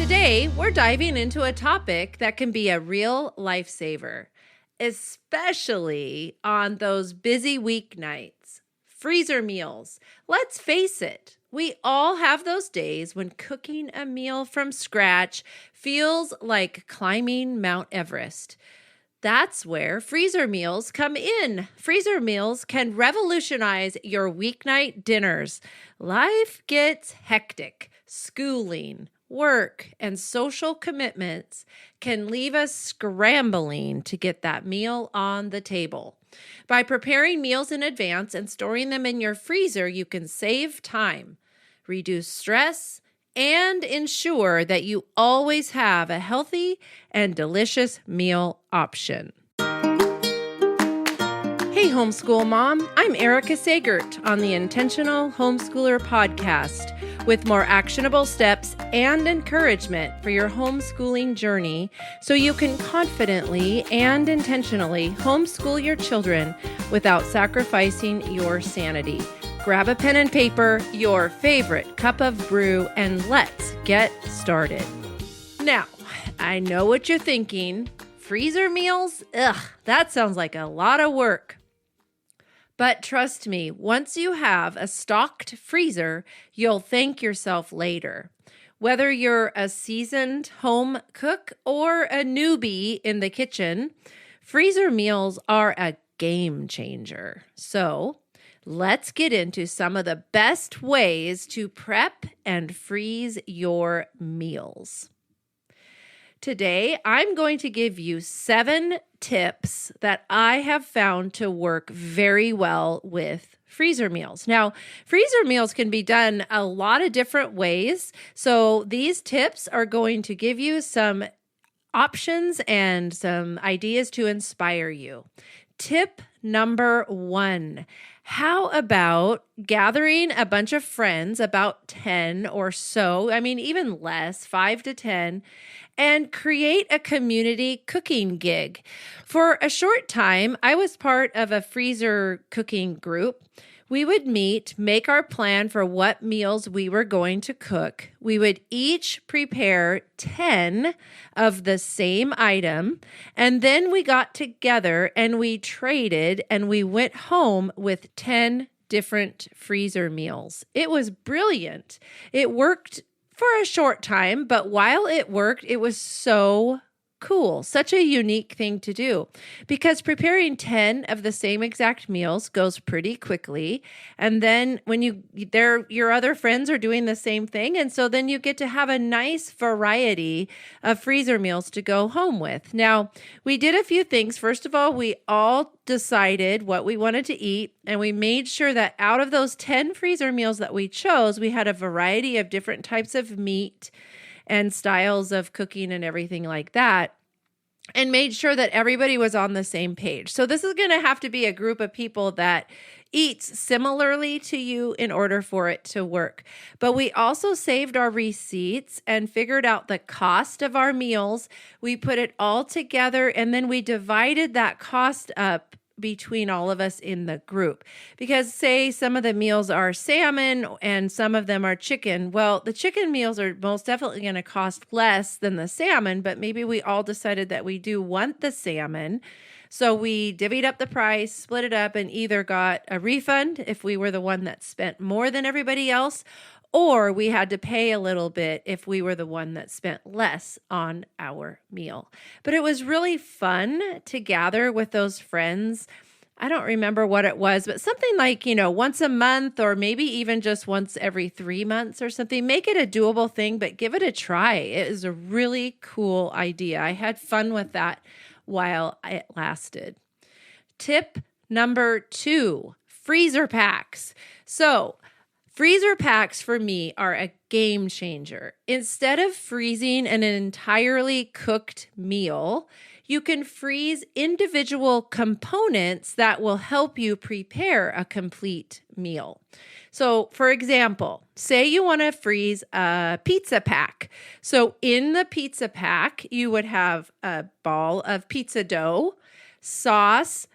Today, we're diving into a topic that can be a real lifesaver, especially on those busy weeknights. Freezer meals. Let's face it, we all have those days when cooking a meal from scratch feels like climbing Mount Everest. That's where freezer meals come in. Freezer meals can revolutionize your weeknight dinners. Life gets hectic. Schooling, work, and social commitments can leave us scrambling to get that meal on the table. By preparing meals in advance and storing them in your freezer, you can save time, reduce stress, and ensure that you always have a healthy and delicious meal option. Hey, homeschool mom, I'm Erika Sagert on the Intentional Homeschooler podcast with more actionable steps and encouragement for your homeschooling journey so you can confidently and intentionally homeschool your children without sacrificing your sanity. Grab a pen and paper, your favorite cup of brew, and let's get started. Now, I know what you're thinking. Freezer meals? Ugh, that sounds like a lot of work. But trust me, once you have a stocked freezer, you'll thank yourself later. Whether you're a seasoned home cook or a newbie in the kitchen, freezer meals are a game changer. So, let's get into some of the best ways to prep and freeze your meals. Today, I'm going to give you 7 tips that I have found to work very well with freezer meals. Now, freezer meals can be done a lot of different ways. So these tips are going to give you some options and some ideas to inspire you. Tip number 1. How about gathering a bunch of friends, about 10 or so, even less, 5 to 10, and create a community cooking gig. For a short time, I was part of a freezer cooking group. We would meet, make our plan for what meals we were going to cook. We would each prepare 10 of the same item, and then we got together and we traded and we went home with 10 different freezer meals. It was brilliant. It worked for a short time, but while it worked, it was so cool. Such a unique thing to do because preparing 10 of the same exact meals goes pretty quickly. And then when your other friends are doing the same thing. And so then you get to have a nice variety of freezer meals to go home with. Now, we did a few things. First of all, we all decided what we wanted to eat. And we made sure that out of those 10 freezer meals that we chose, we had a variety of different types of meat and styles of cooking and everything like that, and made sure that everybody was on the same page. So this is going to have to be a group of people that eats similarly to you in order for it to work. But we also saved our receipts and figured out the cost of our meals. We put it all together, and then we divided that cost up between all of us in the group. Because say some of the meals are salmon and some of them are chicken. Well, the chicken meals are most definitely going to cost less than the salmon, but maybe we all decided that we do want the salmon. So we divvied up the price, split it up, and either got a refund if we were the one that spent more than everybody else, or we had to pay a little bit if we were the one that spent less on our meal. But it was really fun to gather with those friends. I don't remember what it was, but something like, once a month or maybe even just once every 3 months or something. Make it a doable thing, but give it a try. It is a really cool idea. I had fun with that while it lasted. Tip number 2, freezer packs. So, freezer packs for me are a game changer. Instead of freezing an entirely cooked meal, you can freeze individual components that will help you prepare a complete meal. So, for example, say you want to freeze a pizza pack. So, in the pizza pack, you would have a ball of pizza dough, sauce,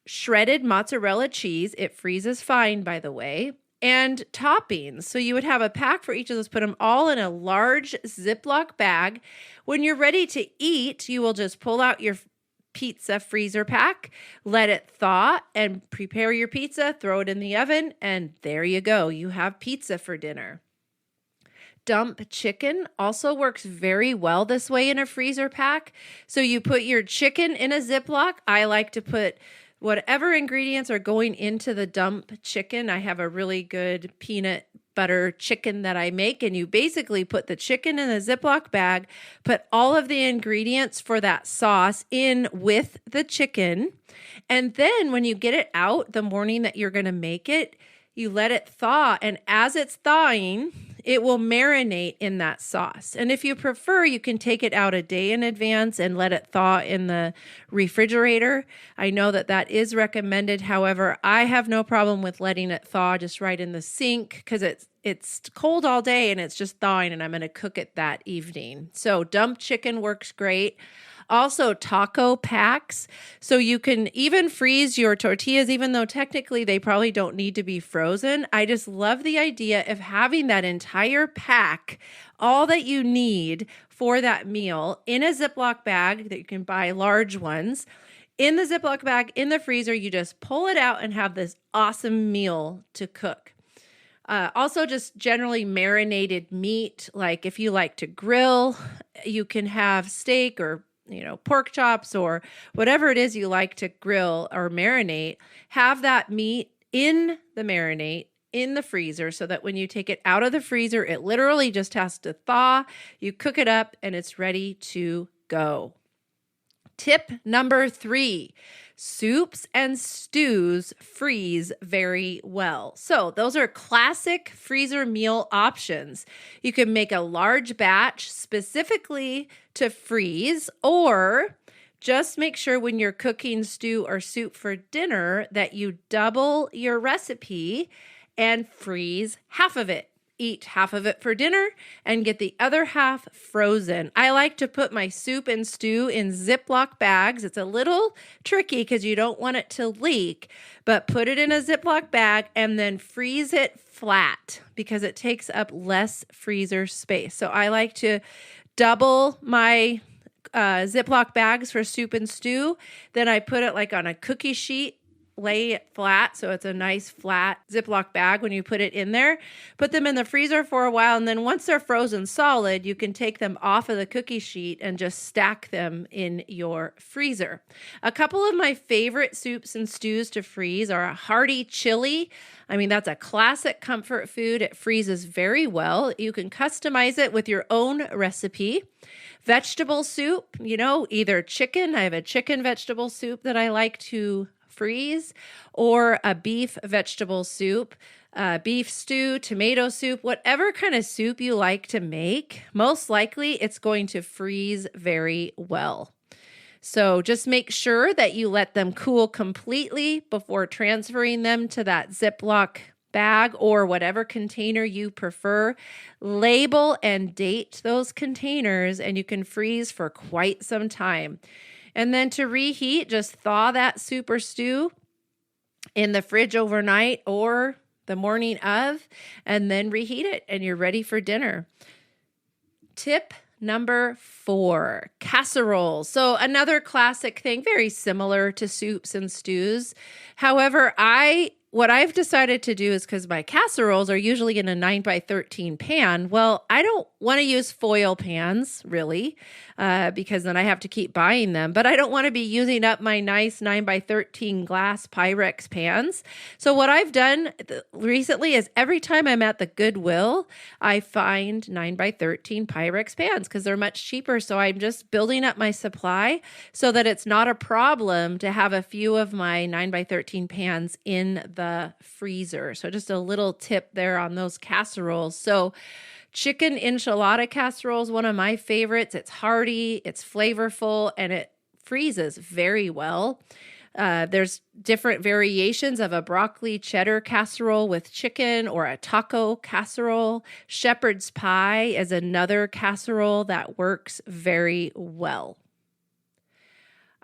shredded mozzarella cheese. It freezes fine, by the way. and toppings. So you would have a pack for each of those, put them all in a large Ziploc bag. When you're ready to eat, you will just pull out your pizza freezer pack, let it thaw, and prepare your pizza, throw it in the oven, and there you go. You have pizza for dinner. Dump chicken also works very well this way in a freezer pack. So you put your chicken in a Ziploc. I like to put whatever ingredients are going into the dump chicken. I have a really good peanut butter chicken that I make, and you basically put the chicken in a Ziploc bag, put all of the ingredients for that sauce in with the chicken, and then when you get it out the morning that you're going to make it, you let it thaw, and as it's thawing, it will marinate in that sauce. And if you prefer, you can take it out a day in advance and let it thaw in the refrigerator. I know that that is recommended. However, I have no problem with letting it thaw just right in the sink because it's cold all day and it's just thawing, and I'm going to cook it that evening. So dump chicken works great. Also, taco packs. So you can even freeze your tortillas, even though technically they probably don't need to be frozen. I just love the idea of having that entire pack, all that you need for that meal, in a Ziploc bag that you can buy large ones. In the Ziploc bag, in the freezer, you just pull it out and have this awesome meal to cook. Also, just generally marinated meat. Like if you like to grill, you can have steak or pork chops or whatever it is you like to grill or marinate. Have that meat in the marinade in the freezer so that when you take it out of the freezer, it literally just has to thaw. You cook it up and it's ready to go. Tip number 3, soups and stews freeze very well. So those are classic freezer meal options. You can make a large batch specifically to freeze, or just make sure when you're cooking stew or soup for dinner that you double your recipe and freeze half of it. Eat half of it for dinner and get the other half frozen. I like to put my soup and stew in Ziploc bags. It's a little tricky because you don't want it to leak, but put it in a Ziploc bag and then freeze it flat because it takes up less freezer space. So I like to double my Ziploc bags for soup and stew. Then I put it like on a cookie sheet, lay it flat so it's a nice flat Ziploc bag when you put it in there. Put them in the freezer for a while, and then once they're frozen solid, you can take them off of the cookie sheet and just stack them in your freezer. A couple of my favorite soups and stews to freeze are a hearty chili. I mean, that's a classic comfort food. It freezes very well. You can customize it with your own recipe. Vegetable soup, either chicken. I have a chicken vegetable soup that I like to freeze, or a beef vegetable soup, beef stew, tomato soup, whatever kind of soup you like to make, most likely it's going to freeze very well. So just make sure that you let them cool completely before transferring them to that Ziploc bag or whatever container you prefer. Label and date those containers, and you can freeze for quite some time. And then to reheat, just thaw that soup or stew in the fridge overnight or the morning of, and then reheat it, and you're ready for dinner. Tip number 4, casseroles. So another classic thing, very similar to soups and stews. However, what I've decided to do is, because my casseroles are usually in a 9x13 pan, well, I don't want to use foil pans, really, because then I have to keep buying them. But I don't want to be using up my nice 9x13 glass Pyrex pans. So what I've done recently is every time I'm at the Goodwill, I find 9x13 Pyrex pans because they're much cheaper. So I'm just building up my supply so that it's not a problem to have a few of my 9x13 pans in the freezer. So just a little tip there on those casseroles. So chicken enchilada casserole is one of my favorites. It's hearty, it's flavorful, and it freezes very well. There's different variations of a broccoli cheddar casserole with chicken or a taco casserole. Shepherd's pie is another casserole that works very well.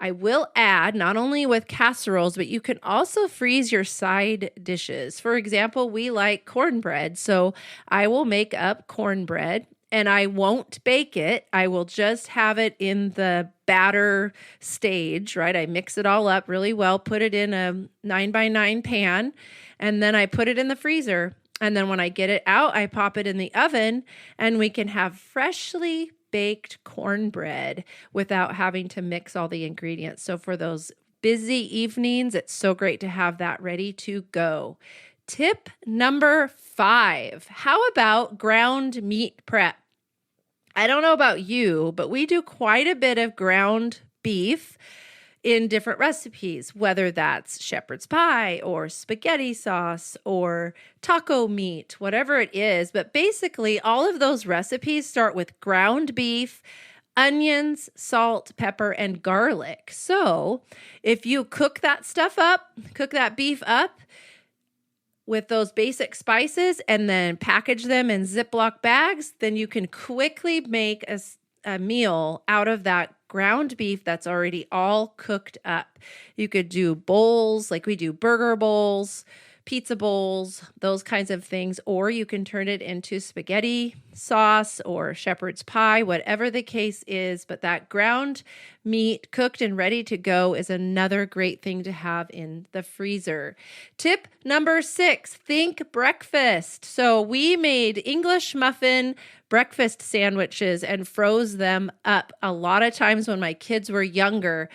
I will add, not only with casseroles, but you can also freeze your side dishes. For example, we like cornbread, so I will make up cornbread and I won't bake it. I will just have it in the batter stage, right? I mix it all up really well, put it in a 9x9 pan, and then I put it in the freezer. And then when I get it out, I pop it in the oven and we can have freshly baked cornbread without having to mix all the ingredients. So for those busy evenings, it's so great to have that ready to go. Tip number 5, how about ground meat prep? I don't know about you, but we do quite a bit of ground beef in different recipes, whether that's shepherd's pie or spaghetti sauce or taco meat, whatever it is. But basically, all of those recipes start with ground beef, onions, salt, pepper, and garlic. So if you cook that stuff up, cook that beef up with those basic spices and then package them in Ziploc bags, then you can quickly make a meal out of that ground beef that's already all cooked up. You could do bowls, like we do burger bowls, pizza bowls, those kinds of things, or you can turn it into spaghetti sauce or shepherd's pie, whatever the case is. But that ground meat cooked and ready to go is another great thing to have in the freezer. Tip number 6, think breakfast. So we made English muffin breakfast sandwiches and froze them up a lot of times when my kids were younger.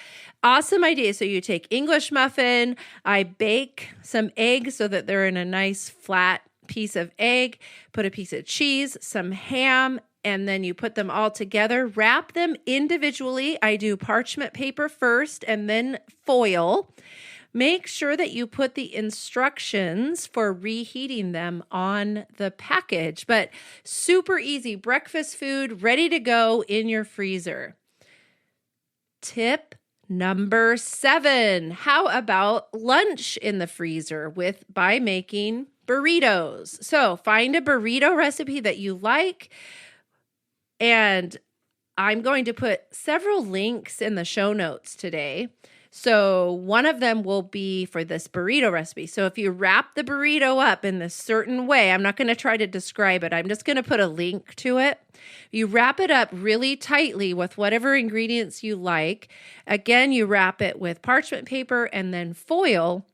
Awesome idea. So you take English muffin, I bake some eggs so that they're in a nice flat piece of egg, put a piece of cheese, some ham, and then you put them all together, wrap them individually. I do parchment paper first and then foil. Make sure that you put the instructions for reheating them on the package, but super easy breakfast food ready to go in your freezer. Tip number 7, how about lunch in the freezer by making burritos? So find a burrito recipe that you like, and I'm going to put several links in the show notes today. So one of them will be for this burrito recipe. So if you wrap the burrito up in this certain way, I'm not going to try to describe it. I'm just going to put a link to it. You wrap it up really tightly with whatever ingredients you like. Again, you wrap it with parchment paper and then foil.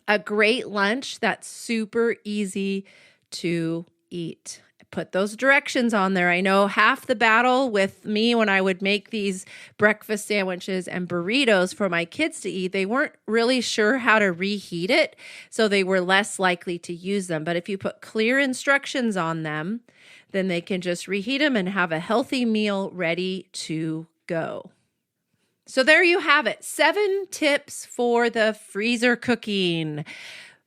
A great lunch that's super easy to eat. Put those directions on there. I know half the battle with me when I would make these breakfast sandwiches and burritos for my kids to eat, they weren't really sure how to reheat it, so they were less likely to use them. But if you put clear instructions on them, then they can just reheat them and have a healthy meal ready to go. So there you have it, 7 tips for the freezer cooking.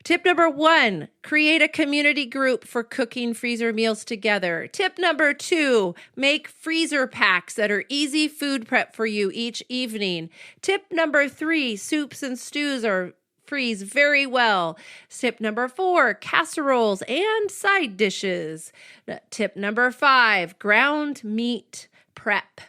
Tip number 1, create a community group for cooking freezer meals together. Tip number 2, make freezer packs that are easy food prep for you each evening. Tip number 3, soups and stews freeze very well. Tip number 4, casseroles and side dishes. Tip number 5, ground meat prep.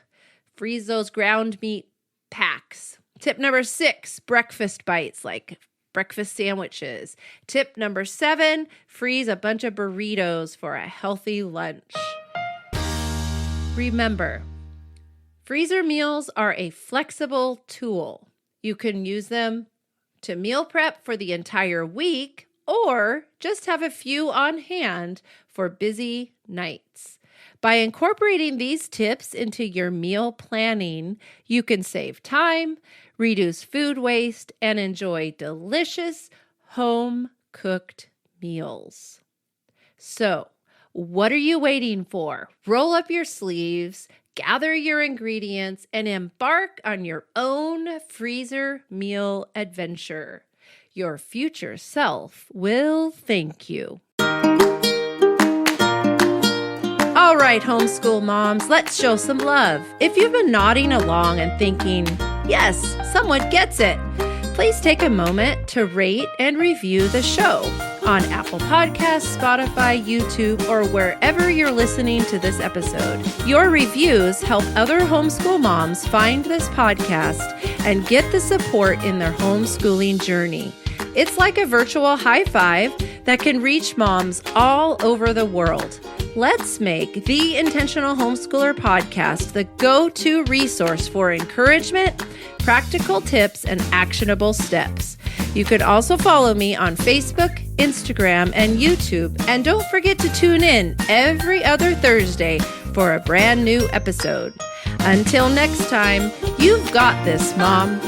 Freeze those ground meat packs. Tip number 6, breakfast bites like breakfast sandwiches. Tip number 7, freeze a bunch of burritos for a healthy lunch. Remember, freezer meals are a flexible tool. You can use them to meal prep for the entire week or just have a few on hand for busy nights. By incorporating these tips into your meal planning, you can save time, reduce food waste, and enjoy delicious home-cooked meals. So, what are you waiting for? Roll up your sleeves, gather your ingredients, and embark on your own freezer meal adventure. Your future self will thank you. All right, homeschool moms, let's show some love. If you've been nodding along and thinking, yes, someone gets it, please take a moment to rate and review the show on Apple Podcasts, Spotify, YouTube, or wherever you're listening to this episode. Your reviews help other homeschool moms find this podcast and get the support in their homeschooling journey. It's like a virtual high five that can reach moms all over the world. Let's make the Intentional Homeschooler podcast the go-to resource for encouragement, practical tips, and actionable steps. You could also follow me on Facebook, Instagram, and YouTube. And don't forget to tune in every other Thursday for a brand new episode. Until next time, you've got this, Mom.